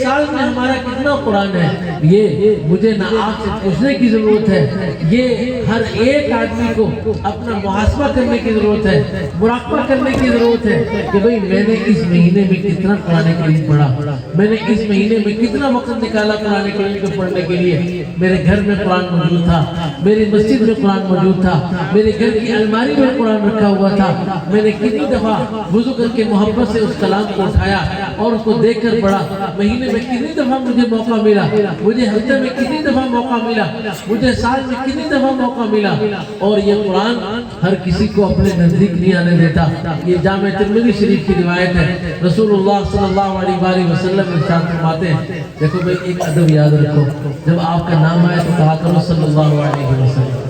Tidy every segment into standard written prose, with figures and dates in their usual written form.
سال میں ہمارا کتنا قرآن ہے، یہ مجھے نہ آپ سے پوچھنے کی ضرورت ہے، یہ ہر ایک آدمی کو اپنا محاسبہ کرنے کی ضرورت ہے، مراقبہ کرنے کی ضرورت ہے کہ بھئی میں نے اس مہینے میں کتنا قرآن کریم پڑھا، میں نے اس مہینے میں کتنا وقت نکالا قرآن کریم کو پڑھنے کے لیے۔ میرے گھر میں قرآن موجود تھا، میری مسجد میں قرآن موجود تھا، میرے گھر کی الماری میں قرآن رکھا ہوا تھا، میں نے کتنی دفعہ وضو کر کے محبت سے اس کلام کو اٹھایا اور اس کو دیکھ کر پڑھا۔ مہینے میں کتنی دفعہ مجھے موقع ملا، مجھے ہفتے میں کتنی دفعہ موقع ملا، مجھے سال میں کتنی دفعہ موقع ملا۔ اور یہ قرآن ہر کسی کو اپنے نزدیک نہیں آنے دیتا۔ یہ جامع ترمذی شریف کی روایت ہے، رسول اللہ صلی اللہ علیہ وآلہ وسلم ارشاد فرماتے ہیں، دیکھو بھئی ایک ادب یاد رکھو، جب آپ کا نام آئے تو کہا کرو صلی اللہ علیہ وسلم۔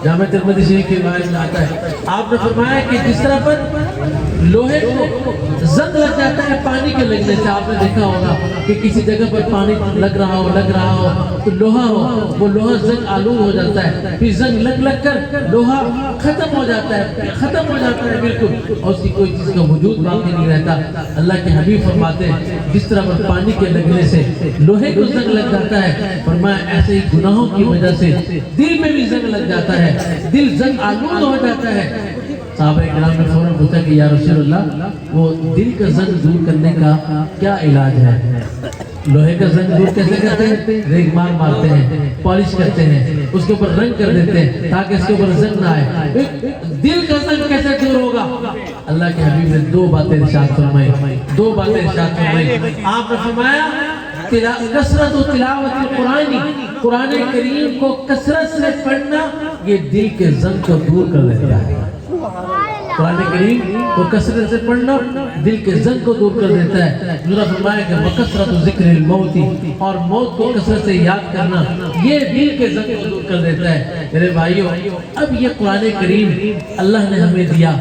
جامع ترمذی شریف کی روایت میں آتا ہے، آپ نے فرمایا کہ جس طرح پر لوہے کو زنگ لگ جاتا ہے پانی کے لگنے سے، آپ نے دیکھا ہوگا کہ کسی جگہ پر پانی لگ رہا ہو تو لوہا ہو، وہ لوہا زنگ آلود ہو جاتا ہے، پھر زنگ لگ کر لوہا ختم ہو جاتا ہے بالکل، اور اس کی کوئی چیز کا وجود باقی نہیں رہتا۔ اللہ کے حبیب فرماتے ہیں جس طرح پر پانی کے لگنے سے لوہے کو زنگ لگ جاتا ہے، فرمایا ایسے ہی گناہوں کی وجہ سے دل میں بھی زنگ لگ جاتا ہے، دل زنگ آلود ہو جاتا ہے۔ صحابہ کرام نے فوراً پوچھا کہ یا رسول اللہ وہ دل کا زنگ دور کرنے کا کیا علاج ہے؟ لوہے کا زنگ دور کیسے کرتے ہیں؟ ریگ مارتے ہیں، پالش کرتے ہیں، اس کے اوپر رنگ کر دیتے ہیں تاکہ اس کے اوپر زنگ نہ آئے۔ دل کا زنگ کیسے دور ہوگا؟ اللہ کے حبیب نے دو باتیں ارشاد فرمائی۔ آپ نے فرمایا کثرت و تلاوت القرآن، قرآن کریم کو کثرت سے پڑھنا یہ دل کے زنگ کو دور کر دیتا ہے۔ قرآن کریم کو کثرت سے پڑھنا دل کے زنگ کو دور کر دیتا ہے۔ حضور فرمایا کہ وکثرت ذکر الموت، اور موت کو کثرت سے یاد کرنا یہ دل کے زنگ کو دور کر دیتا ہے۔ میرے بھائیو، اب یہ قرآن کریم اللہ نے ہمیں دیا۔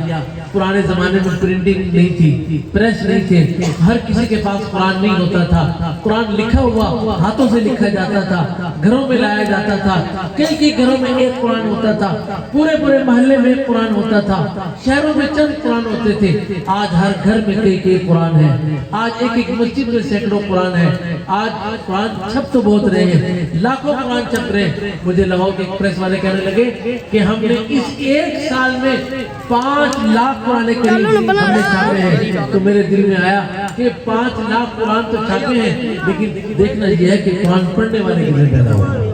پرانے زمانے میں پرنٹنگ نہیں تھی، پریس نہیں تھے، ہر کسی کے پاس قرآن نہیں ہوتا تھا۔ قرآن لکھا ہوا ہاتھوں سے لکھا جاتا تھا، گھروں میں لایا جاتا تھا، کئی گھروں میں ایک قرآن ہوتا تھا، پورے محلے میں ایک قرآن ہوتا تھا، شہروں میں چند قرآن ہوتے تھے۔ آج ہر گھر میں کئی قرآن ہیں، آج ایک مسجد میں سینکڑوں قرآن ہیں۔ آج قرآن چھپ تو بہت رہے ہیں، لاکھوں قرآن چھپ رہے ہیں۔ مجھے لاہور کے پریس والے کہنے لگے کہ ہم نے اس ایک سال میں 5 لاکھ قرآن کریم ہم نے چھاپے ہیں۔ تو میرے دل میں آیا کہ 5 لاکھ قرآن تو چھاپے ہیں، لیکن دیکھنا یہ ہے کہ قرآن پڑھنے والے کتنے پیدا ہوئے،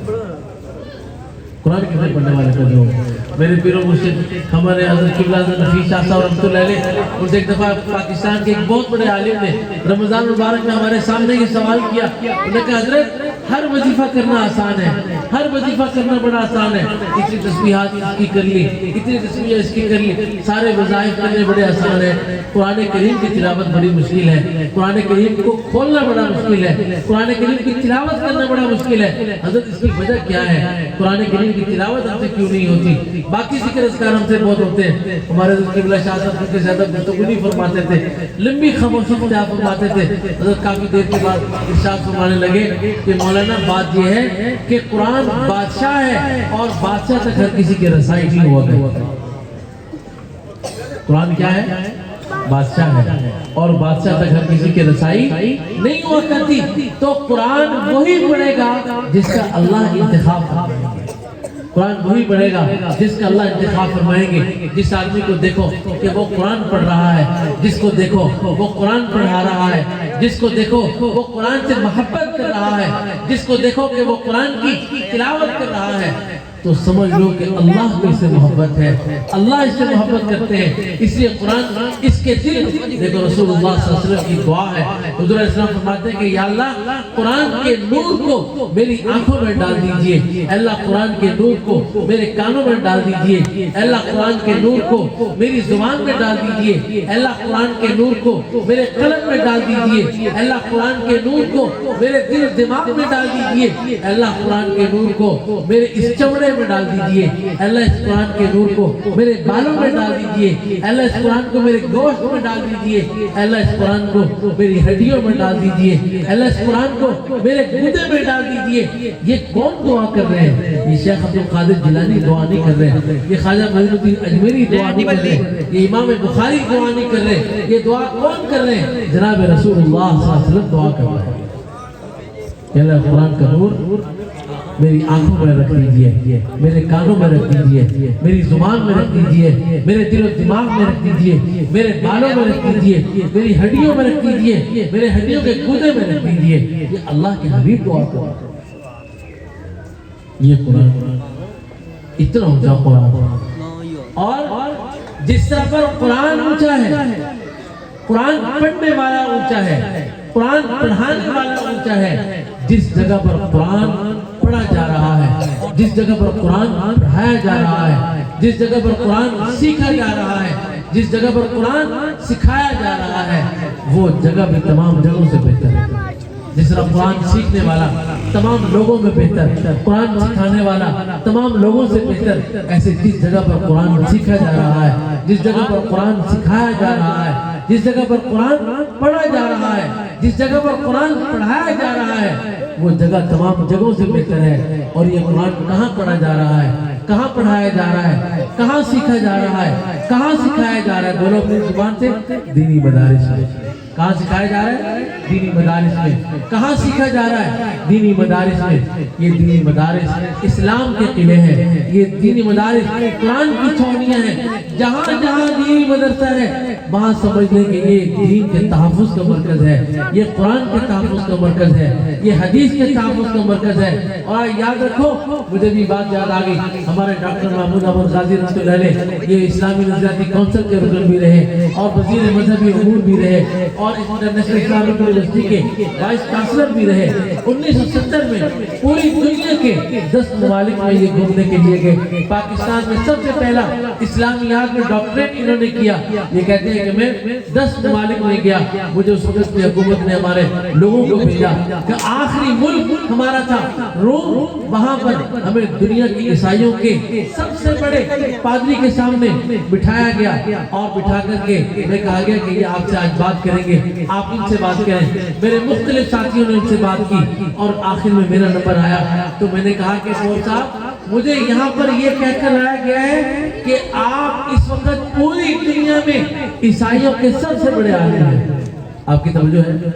قرآن کتنے پڑھنے والے پیدا ہوئے۔ میرے پیر و مرشد ہمارے حضرت قبلہ حضرت نفیس شاہ صاحب رحمۃ اللہ علیہ، ان سے ایک دفعہ پاکستان کے ایک بہت بڑے عالم نے رمضان مبارک میں ہمارے سامنے یہ سوال کیا، انہوں نے کہا حضرت ہر وظیفہ کرنا آسان ہے، ہر وظیفہ کرنا بڑا آسان ہے، اتنی تسبیحات اس کی کر لی، اتنی تسبیح اس کی کر لی، سارے وظائف کرنے بڑے آسان ہیں، قرآن کریم کی تلاوت بڑی مشکل ہے، قرآن کریم کو کھولنا بڑا مشکل ہے، قرآن کریم کی تلاوت کرنا بڑا مشکل ہے۔ حضرت اس کی وجہ کیا ہے؟ قرآن کریم کی تلاوت ہم سے کیوں نہیں ہوتی؟ باقی ذکر اذکار ہم سے بہت ہوتے ہیں۔ ہمارے حضرت قبلہ شاہ صاحب کے زیادہ گفتگو نہیں فرماتے تھے، لمبی خاموشی اختیار فرماتے تھے۔ حضرت کافی دیر کے بعد ارشاد فرمانے لگے کہ مولانا بات یہ ہے کہ قرآن بادشاہ ہے اور بادشاہ تک ہر کسی کی رسائی نہیں ہوا کرتی۔ قرآن کیا ہے؟ بادشاہ ہے اور بادشاہ تک ہر کسی کی رسائی نہیں ہوا کرتی۔ تو قرآن وہی پڑھے گا جس کا اللہ انتخاب فرمائیں گے، قرآن وہی پڑھے گا جس کا اللہ انتخاب فرمائیں گے۔ جس آدمی کو دیکھو کہ وہ قرآن پڑھ رہا ہے، جس کو دیکھو وہ قرآن پڑھا رہا ہے، جس کو دیکھو وہ قرآن سے محبت کر رہا ہے، جس کو دیکھو کہ وہ قرآن کی تلاوت کر رہا ہے، تو سمجھ لو کہ اللہ کو اس سے محبت ہے، اللہ اس سے محبت کرتے ہیں۔ اس لیے قرآن اس کے دل، دیکھو رسول اللہ صلی اللہ علیہ وسلم کی دعا ہے، حضور علیہ السلام فرماتے ہیں کہ یا اللہ قرآن کے نور کو میری آنکھوں میں ڈال دیجئے، اللہ قرآن کے نور کو میرے کانوں میں ڈال دیجئے، اللہ قرآن کے نور کو میری زبان میں ڈال دیجئے، اللہ قرآن کے نور کو میرے قلم میں ڈال دیجئے، اللہ قرآن کے نور کو میرے دل دماغ میں ڈال دیجئے، اللہ قرآن کے نور کو میرے اس چمڑے چہرے میں ڈال دیجئے، اللہ اس قرآن کے نور کو میرے بالوں میں ڈال دیجئے، اللہ اس قرآن کو میرے گوشت میں ڈال دیجئے، اللہ اس قرآن کو میری ہڈیوں میں ڈال دیجئے، اللہ اس قرآن کو میرے گردے میں ڈال دیجئے۔ یہ کون دعا کر رہے ہیں؟ یہ شیخ عبد القادر جیلانی دعا نہیں کر رہے ہیں، یہ خواجہ معین الدین اجمیری دعا نہیں کر رہے ہیں، یہ امام بخاری دعا نہیں کر رہے، یہ دعا کون کر رہے ہیں؟ جناب رسول اللہ صلی اللہ علیہ وسلم دعا کر رہے ہیں کہ اللہ قرآن کا نور میری آنکھوں میں رکھ دیجئے، میرے کانوں میں رکھ دیجئے، میری زبان میں رکھ دیجئے، میرے دل و دماغ میں رکھ دیجئے، میرے بالوں میں رکھ دیجئے، میری ہڈیوں میں رکھ دیجئے، میرے ہڈیوں کے گردے میں رکھ دیجئے۔ یہ اللہ کے حبیب دعا کر رہے ہیں۔ یہ قرآن اتنا اونچا قرآن، اور جس طرح پر قرآن اونچا ہے، قرآن پڑھنے والا اونچا ہے، قرآن پڑھانے والا اونچا ہے، جس جگہ پر قرآن پڑھا جا رہا ہے، جس جگہ پر قرآن پڑھایا جا رہا ہے، جس جگہ پر قرآن سیکھا جا رہا ہے، جس جگہ پر قرآن سکھایا جا رہا ہے، وہ جگہ بھی تمام جگہوں سے بہتر ہے۔ جس طرح قرآن سیکھنے والا تمام لوگوں میں بہتر، قرآن سکھانے والا تمام لوگوں سے بہتر، ایسے جس جگہ پر قرآن سیکھا جا رہا ہے، جس جگہ پر قرآن سکھایا جا رہا ہے، جس جگہ پر قرآن پڑھا جا رہا ہے، جس جگہ پر قرآن پڑھایا جا رہا ہے، وہ جگہ تمام جگہوں سے بہتر ہے۔ اور یہ قرآن کہاں پڑھا جا رہا ہے، کہاں پڑھایا جا رہا ہے، کہاں سیکھا جا رہا ہے، کہاں سکھایا جا رہا ہے؟ بولو اپنی زبان سے، دینی مدارس میں۔ کہاں سکھایا جا رہا ہے؟ دینی مدارس میں۔ کہاں سیکھا جا رہا ہے؟ دینی مدارس میں۔ یہ دینی مدارس اسلام کے قلعے ہیں، یہ دینی مدارس قرآن کی چھاؤنیاں ہیں۔ جہاں جہاں دینی مدرسہ ہے وہاں سمجھ لیں کہ یہ دین کے تحفظ کا مرکز ہے، یہ قرآن کے تحفظ کا مرکز ہے، یہ حدیث کے تحفظ کا مرکز ہے۔ اور یاد رکھو، مجھے بھی بات یاد آ گئی، ہمارے ڈاکٹر محمود احمد غازی رحمۃ اللہ علیہ یہ اسلامی نظریاتی کونسل کے رکن بھی رہے اور وزیر مذہبی امور بھی رہے اور انٹرنیشنل اسلامک یونیورسٹی کے وائس چانسلر بھی رہے۔ 1970 میں پوری دنیا کے 10 ممالک میں یہ گھومنے کے لیے گئے۔ پاکستان میں سب سے پہلا اسلامیات میں ڈاکٹریٹ انہوں نے کیا۔ یہ کہتے ہیں کہ میں 10 ممالک میں گیا، مجھے اس وقت کی حکومت نے ہمارے لوگوں کو بھیجا کہ آخری ملک ہمارا تھا روم، وہاں پر ہمیں دنیا کی عیسائیوں کے سب سے بڑے پادری کے سامنے بٹھایا گیا اور بٹھا کر کے میں کہا گیا کہ یہ آپ سے آج بات کریں گے، آپ ان سے بات کریں۔ میرے مختلف ساتھیوں نے ان سے بات کی اور آخر میں میرا نمبر آیا تو میں نے کہا کہ فور صاحب مجھے یہاں پر یہ کہہ کر لایا گیا ہے کہ آپ اس وقت پوری دنیا میں عیسائیوں کے سب سے بڑے عالم ہیں۔ آپ کی توجہ ہے؟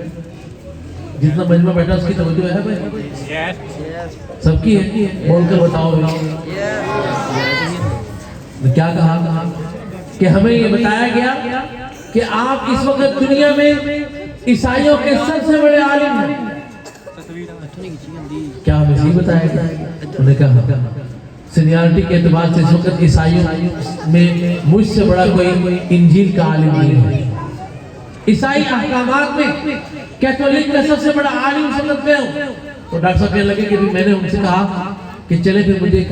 جتنا مجمع بیٹھا اس کی توجہ ہے بھائی؟ سب کی ہے؟ بول کر بتاؤ۔ کیا کہا کہ ہمیں یہ بتایا گیا کہ آپ اس وقت دنیا میں عیسائیوں کے سب سے بڑے عالم ہیں۔ کیا ہمیں صحیح بتایا گیا؟ انہوں نے کہا سینیارٹی کے اعتبار سے اس وقت عیسائیوں میں مجھ سے بڑا کوئی انجیل کا عالم نہیں ہے۔ عیسائی احکامات میں کیتھولک کا سب سے بڑا عالم اس وقت میں ہوں۔ تو ڈاکٹر صاحب کہنے لگے کہ میں نے ان سے کہا کہ چلے پھر مجھے ایک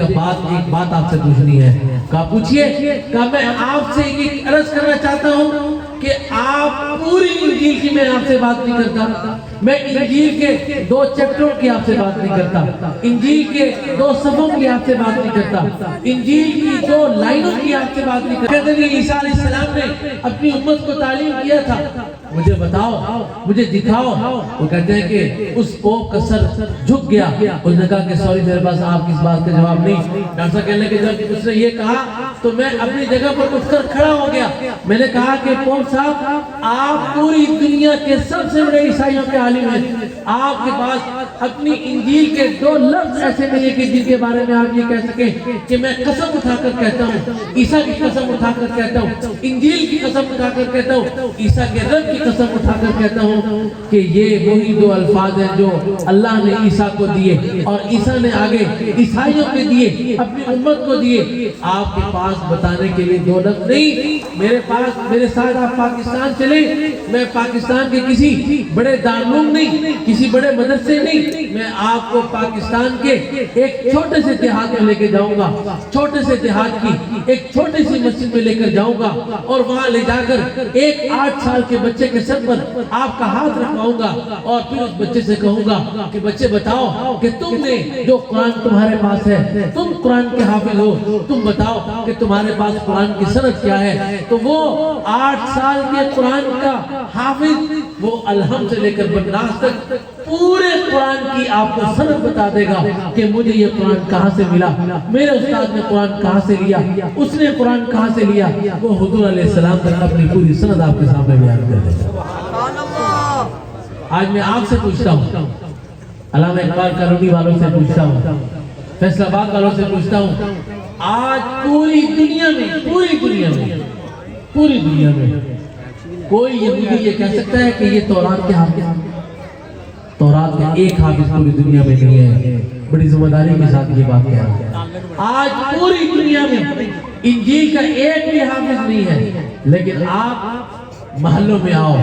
بات آپ سے پوچھنی ہے۔ کہا پوچھئے؟ کہا میں آپ سے یہ عرض کرنا چاہتا ہوں کہ آپ پوری انجیل کی میں آپ سے بات نہیں کرتا، میں انجیل کے 2 چیپٹروں کی آپ سے بات نہیں کرتا، انجیل کے 2 صفوں کی آپ سے بات نہیں کرتا، انجیل کی 2 لائنوں کی آپ سے بات نہیں کرتا۔ کہتے ہیں عیسیٰ علیہ السلام نے اپنی امت کو تعلیم کیا تھا، مجھے بتاؤ، مجھے دکھاؤ۔ وہ کہتے ہیں کہ اس پوپ کا سر جھک گیا۔ اس نے کہا کہ سوری میرے پاس آپ کی اس بات کا جواب نہیں۔ ڈاکٹر صاحب کہنے لگے جب اس نے یہ کہا تو میں اپنی جگہ پر اٹھ کر کھڑا ہو گیا۔ میں نے کہا کہ پوپ صاحب آپ پوری دنیا کے سب سے بڑے عیسائیوں کے عالم ہیں، آپ کے پاس اپنی انجیل کے 2 لفظ ایسے نہیں کہ جن کے بارے میں آپ یہ کہہ سکیں کہ میں قسم اٹھا کر کہتا ہوں، عیسیٰ کی قسم اٹھا کر کہتا ہوں، انجیل کی قسم اٹھا کر کہتا ہوں، عیسیٰ کے رب کی قسم اٹھا کر کہتا ہوں کہ یہ وہی 2 الفاظ ہیں جو اللہ نے عیسیٰ کو دیے اور عیسیٰ نے آگے عیسائیوں کے دیے، اپنی امت کو دیے۔ آپ کے پاس پاس بتانے کے لیے دو لفظ نہیں، میرے ساتھ آپ پاکستان چلیں، میں پاکستان کے کسی بڑے دارالعلوم نہیں، کسی بڑے مدرسے نہیں، میں آپ کو پاکستان کے ایک چھوٹے سے دیہات میں لے کے جاؤں گا، چھوٹے سے دیہات کی ایک چھوٹی سی مسجد میں لے کر جاؤں گا، اور وہاں لے جا کر ایک 8 سال کے بچے کے سر پر آپ کا ہاتھ رکھواؤں گا، اور پھر اس بچے سے کہوں گا کہ بچے بتاؤ کہ تم نے جو قرآن تمہارے پاس ہے، تم قرآن کے حافظ ہو، تم بتاؤ کہ تمہارے پاس قرآن کی سند کیا ہے؟ تو وہ 8 سال کے قرآن کا حافظ وہ الحمد سے لے کر بناس تک پورے قرآن کی آپ کو سند بتا دے گا کہ مجھے یہ قرآن کہاں سے ملا، میرے استاد نے قرآن کہاں سے لیا، اس نے قرآن کہاں سے لیا، وہ حضور علیہ السلام تک اپنی پوری سند آپ کے سامنے بیان کر دے گا۔ آج میں آپ سے پوچھتا ہوں، علامہ اقبال کالونی والوں سے پوچھتا ہوں، فیصل آباد والوں سے پوچھتا ہوں، آج پوری دنیا میں کوئی یہودی یہ کہہ سکتا ہے کہ یہ تورات کے حافظ ہیں؟ تورات کے ایک حافظ پوری دنیا میں نہیں ہے، بڑی ذمہ داری کے ساتھ یہ بات کہہ رہا ہوں۔ آج پوری دنیا میں انجیل کا ایک بھی حافظ نہیں ہے، لیکن آپ محلوں میں آؤ،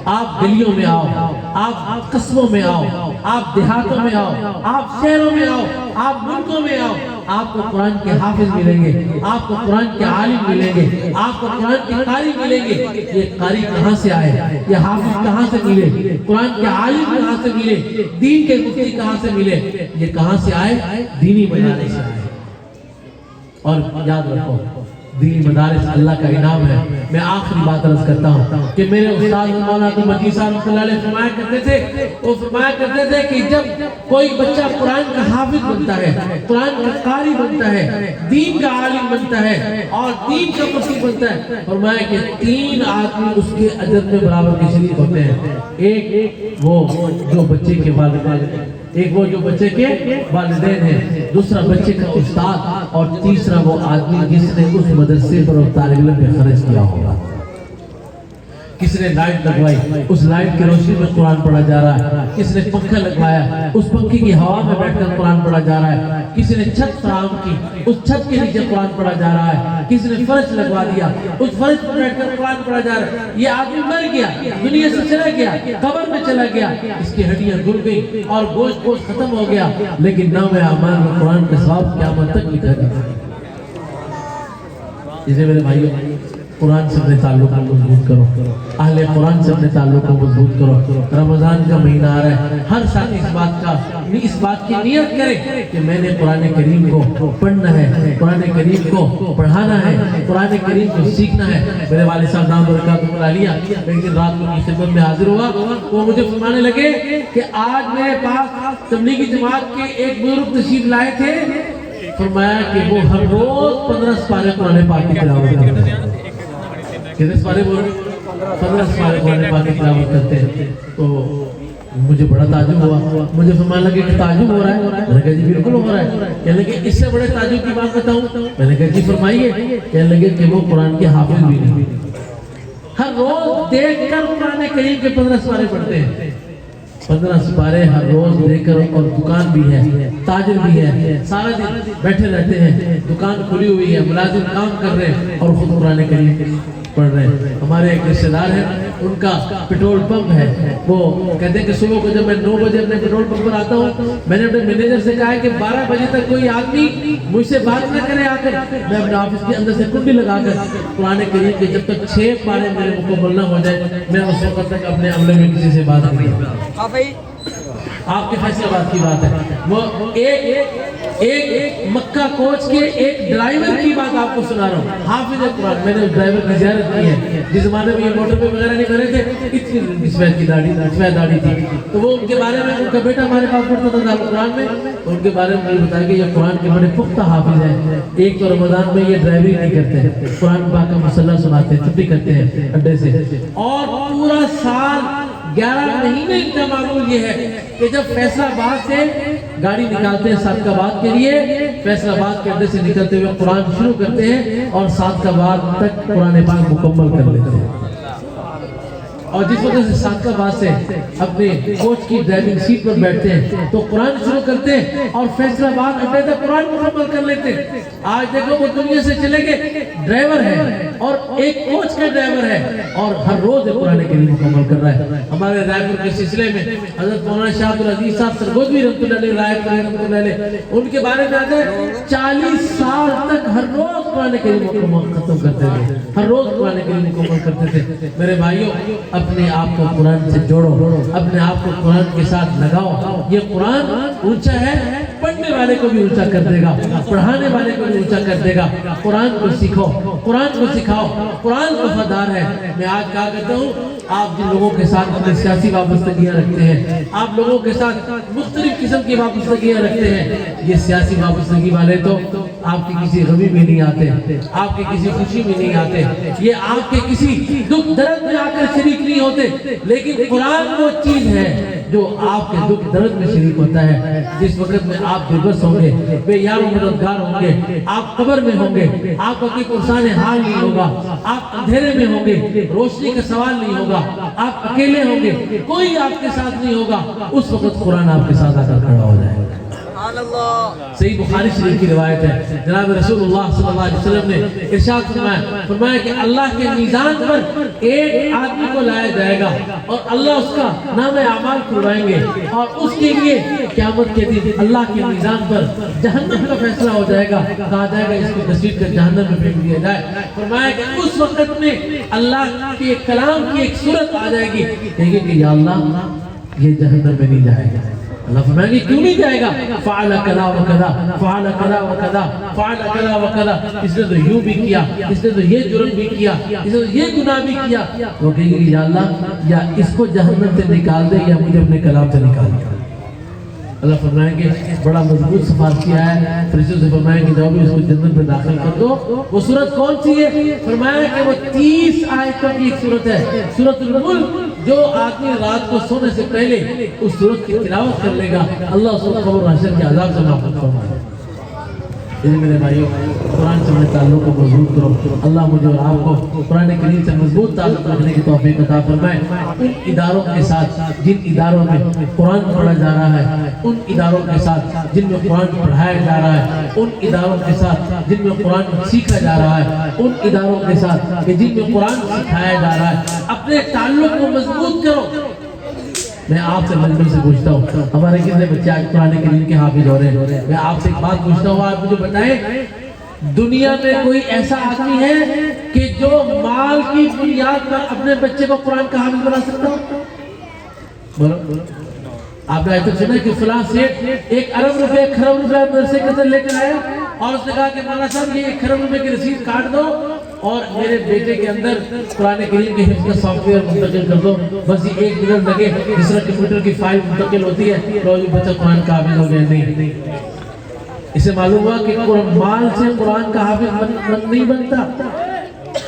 آپ گلیوں میں آؤ، آپ قصبوں میں آؤ، آپ دیہاتوں میں آؤ، آپ شہروں میں آؤ، آپ ملکوں میں آؤ، آپ کو قرآن کے حافظ ملیں گے، آپ کو قرآن کے عالم ملیں گے، آپ کو قرآن کے قاری ملیں گے۔ یہ قاری کہاں سے آئے؟ یہ حافظ کہاں سے ملے؟ قرآن کے عالم کہاں سے ملے؟ دین کے مفتی کہاں سے ملے؟ یہ کہاں سے آئے؟ دینی مدارس سے آئے۔ اور یاد رکھو، دینی مدارس اللہ کا انعام ہے۔ میں آخری بات عرض کرتا ہوں کہ میرے استاد مولانا عبد المجید صاحب رحمۃ اللہ علیہ فرمایا کرتے تھے کہ جب کوئی بچہ قرآن کا حافظ بنتا ہے، قرآن کا قاری بنتا ہے، دین کا عالم بنتا ہے اور دین کا مفتی بنتا ہے، فرمایا کہ 3 آدمی اس کے اجر میں برابر کے شریک ہوتے ہیں۔ ایک وہ جو بچے کے والدین ہیں، دوسرا بچے کا استاد، اور تیسرا وہ آدمی جس نے اس مدرسے پر اور طالب علم پہ خرچ کیا ہوگا۔ کس نے لائٹ لگوائی، اس لائٹ کی روشنی میں قرآن پڑھا جا رہا ہے، کس نے پنکھا لگوایا، اس پنکھے کی ہوا میں بیٹھ کر قرآن پڑھا جا رہا ہے، کسی نے چھت فراہم کی، اس چھت کے نیچے قرآن پڑھا جا رہا ہے، کسی نے فرش لگوا دیا، اس فرش پر بیٹھ کر قرآن پڑھا جا رہا ہے۔ یہ آدمی مر گیا، دنیا سے چلا گیا، قبر میں چلا گیا، اس کی ہڈیاں گل گئی اور گوشت ختم ہو گیا، لیکن نام اعمال میں قرآن کے ثواب قیامت تک لکھا گیا۔ اس لیے میرے بھائیوں، قرآن سے اپنے تعلق کو مضبوط کرو، اہل قرآن سے اپنے تعلق کو مضبوط کرو۔ رمضان کا مہینہ آ رہا ہے، ہر ساتھی اس بات کی نیت کرے کہ میں نے قرآن کریم کو پڑھنا ہے، قرآن کریم کو پڑھانا ہے، قرآن کریم کو سیکھنا ہے۔ میرے والد صاحب دامت برکاتہ العالیہ ایک دن رات کو خدمت میں حاضر ہوا، وہ مجھے فرمانے لگے کہ آج میرے پاس تبلیغی جماعت کے ایک بزرگ تشریف لائے تھے، فرمایا کہ وہ ہر روز 15 سپارے قرآن پاک کی تلاوت کرتے ہیں۔ کتنے سپارے بول رہے ہیں؟ 15 سپارے قرآن پاک کی تلاوت کرتے ہیں۔ تو مجھے بڑا تعجب ہوا، مجھے فرمانے لگے کہ تعجب ہو رہا ہے؟ میں نے کہا جی بالکل ہو رہا ہے۔ کہنے لگے اس سے بڑے تعجب کی بات بتاؤں؟ میں نے کہا جی فرمائیے۔ کہنے لگے کہ وہ قرآن کے حافظ بھی نہیں، ہر روز دیکھ کر قرآن کریم کے 15 سپارے پڑھتے ہیں۔ 15 سپارے ہر روز دے کر، اور دکان بھی ہے، تاجر بھی ہے، سارا دن بیٹھے رہتے ہیں، دکان کھلی ہوئی ہے، ملازم کام کر رہے ہیں اور خود قرآن کریم پڑھ رہے ہیں۔ ہمارے ایک رشتہ دار ہیں، ان کا پیٹرول پمپ ہے، وہ کہتے ہیں کہ صبح کو جب میں 9 بجے اپنے پیٹرول پمپ پر آتا ہوں، میں نے اپنے مینیجر سے کہا ہے کہ 12 بجے تک کوئی آدمی مجھ سے بات نہ کرے آ کر، میں اپنے آفس کے اندر سے کنڈی لگا کر قرآن کریم کے جب تک 6 پارے میرے مکمل نہ ہو جائے، میں اس وقت تک اپنے عملے میں کسی سے بات نہیں کرتا۔ آپ کے فیصلہ بات کی بات ہے۔ وہ ایک مکہ کوچ کے ایک ڈرائیور کی بات آپ کو سنا رہا ہوں، حافظ قرآن۔ میں نے اس ڈرائیور کی زیارت کی ہے، جس زمانے میں یہ موٹر پہ وغیرہ نہیں بنے تھے، اتنی سفید داڑھی تھی، تو وہ ان کے بارے میں، ان کا بیٹا ہمارے پاس پڑھتا تھا قرآن میں، ان کے بارے میں مجھے بتایا کہ یہ قرآن کے بڑے پختہ حافظ ہیں۔ ایک تو رمضان میں یہ ڈرائیوری نہیں کرتے، قرآن پاک کا مسئلہ سناتے ہیں، چھٹی کرتے ہیں اڈے سے، اور پورا سال 11 مہینے ان کا معمول یہ ہے کہ جب فیصل آباد سے گاڑی نکالتے ہیں صادق آباد کے لیے، فیصل آباد کے اڈے سے نکلتے ہوئے قرآن شروع کرتے ہیں اور صادق آباد تک قرآن پاک مکمل کر لیتے ہیں۔ اور جس وقت سے ساتھ بعد سے اپنے کوچ کی ڈرائیونگ سیٹ پر بیٹھتے ہیں تو قرآن شروع کرتے ہیں اور فیصلہ باد اڈے تک قرآن مکمل کر لیتے ہیں. آج دیکھو وہ دنیا سے چلے گئے ڈرائیور ہے اور ایک کوچ کا ڈرائیور ہے اور ہر روز قرآن کریم مکمل کر رہا ہے. ہمارے رائے پور کے سلسلے میں حضرت مولانا شاہ عبدالعزیز صاحب سرگوجوی رحمۃ اللہ علیہ رائے پور رحمۃ اللہ علیہ ان کے بارے میں آتا ہے 40 سال تک ہر روز قرآن کریم مکمل ختم کرتے تھے, ہر روز قرآن کریم مکمل کرتے تھے. میرے بھائیوں اپنے آپ کو قرآن سے جوڑو, اپنے آپ کو قرآن کے ساتھ لگاؤ. یہ قرآن اونچا ہے, پڑھنے والے کو بھی اونچا کر دے گا, پڑھانے والے کو بھی اونچا کر دے گا. قرآن کو سیکھو, قرآن کو سکھاؤ. قرآن وفادار ہے. میں آج کہا کرتا ہوں آپ جن لوگوں کے ساتھ اپنے سیاسی وابستگیاں رکھتے ہیں, آپ لوگوں کے ساتھ مختلف قسم کی وابستگیاں رکھتے ہیں, یہ سیاسی وابستگی والے تو آپ کی کسی غمی میں نہیں آتے, آپ کی کسی خوشی میں نہیں آتے, یہ آپ کے کسی دکھ درد میں آ کر شریک نہیں ہوتے. لیکن قرآن وہ چیز ہے جو آپ کے دکھ درد میں شریک ہوتا ہے. جس وقت میں آپ بے بس ہوں گے, بے یار و مددگار ہوں گے, آپ قبر میں ہوں گے, آپ کو کوئی پرسان حال نہیں ہوگا, آپ اندھیرے میں ہوں گے, روشنی کا سوال نہیں ہوگا, آپ اکیلے ہوں گے, کوئی آپ کے ساتھ نہیں ہوگا, اس وقت قرآن آپ کے ساتھ آ کر کھڑا ہو جائے گا. صحیح بخاری شریف کی روایت ہے, جناب رسول اللہ صلی اللہ علیہ وسلم نے ارشاد فرمایا کہ اللہ کے میزان پر ایک آدمی کو لایا جائے گا اور اللہ اس کا نام اعمال کھلوائیں گے اور اس کے لیے قیامت کے دن اللہ کے میزان پر جہنم کا فیصلہ ہو جائے گا. کہا جائے گا اس کو گھسیٹ کر جہنم میں پھینک دیا جائے. فرمایا کہ اس وقت میں اللہ کے کلام کی ایک صورت آ جائے گی, کہیں گے کہ یا اللہ یہ جہنم میں نہیں جائے گا. اللہ فرمائے گی کیوں نہیں جائے گا؟ فعل کذا و کذا, فعل کذا و کذا, فعل کذا و کذا, اس نے تو یوں بھی کیا, اس نے تو یہ جرم بھی کیا, اس نے تو یہ گناہ بھی کیا. وہ کہیں گے یا اللہ یا اس کو جہنم سے نکال دے یا مجھے اپنے کلام سے نکال دے. اللہ فرمائیں گے بڑا مضبوط سفارش کیا ہے, فرشتوں سے فرمائیں گے جاؤ بھی اس کو جنت میں داخل کر دو. وہ سورت کون سی ہے؟ فرمایا کہ وہ 30 آیتوں کی ایک سورت ہے, سورت الملک. جو آدمی رات کو سونے سے پہلے اس سورت کی تلاوت کر لے گا اللہ اس کو قبر و حشر کے عذاب سے محفوظ فرمائے. میرے بھائیوں قرآن سے اپنے تعلق کو مضبوط کرو. اللہ مجھے اور آپ کو قرآن کریم سے مضبوط تعلق رکھنے کی توفیق عطا فرمائے. ان اداروں کے ساتھ جن اداروں میں قرآن پڑھا جا رہا ہے, ان اداروں کے ساتھ جن میں قرآن پڑھایا جا رہا ہے, ان اداروں کے ساتھ جن میں قرآن سیکھا جا رہا ہے, ان اداروں کے ساتھ جن میں قرآن سکھایا جا رہا ہے, اپنے تعلق کو مضبوط کرو. میں آپ سے مجمل سے پوچھتا ہوں, ہمارے کتنے بچے آج قرآن کریم کے حافظ ہو رہے ہیں؟ میں آپ سے ایک بات پوچھتا ہوں, آپ مجھے بتائیں دنیا میں کوئی ایسا آدمی ہے کہ جو مال کی بنیاد پر اپنے بچے کو قرآن کا حافظ بنا سکتا ہو؟ بولو. آپ نے آج تک سنا کہ فلاں سیٹ 1 ارب روپے 1 کروڑ روپے مدرسے کے اندر لے کر آیا اور اس نے کہا کہ مولانا صاحب یہ 1 کروڑ روپے کی رسید کاٹ دو اور میرے بیٹے کے اندر قرآن کریم کے حفظ کا سافٹ ویئر منتقل کر دو, بس یہ 1 منٹ لگے, جس طرح کمپیوٹر کی فائل منتقل ہوتی ہے تو یہ بچہ قرآن کا حافظ ہو گیا. نہیں, اسے معلوم ہوا کہ مال سے قرآن کا حافظ نہیں بنتا.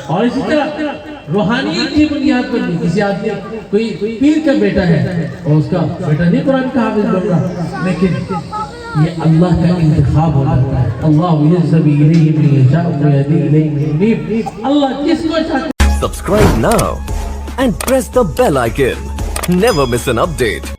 اور اسی طرح روحانیت کی بنیاد پر بھی کسی آدمی کوئی پیر کا بیٹا ہے اور اس کا بیٹا نہیں قرآن کا حافظ بن رہا, لیکن یہ اللہ کا انتخاب ہو جاتا ہے. اللہ یجذب الیہ من یشاء و یہدی الیہ من ینیب. اللہ جس کو چاہتا ہے. Subscribe now and press the bell icon. Never miss an update.